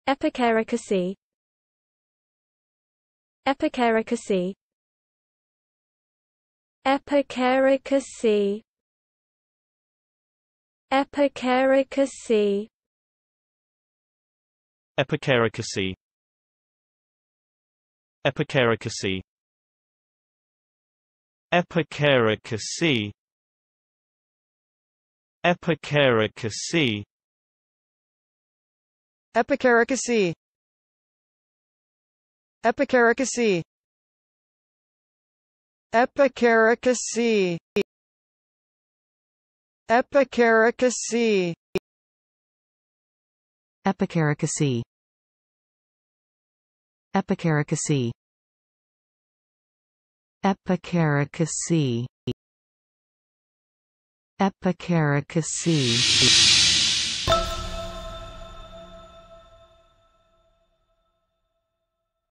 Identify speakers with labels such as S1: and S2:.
S1: Epicaricacy. Epicaricacy. Epicaricacy. Epicaricacy.
S2: Epicaricacy. Epicaricacy. Epicaricacy. Epicaricacy.
S3: Epicaricacy. Epicaricacy. Epicaricacy. Epicaricacy.
S4: Epicaricacy. Epicaricacy. Epicaricacy. Epicaricacy.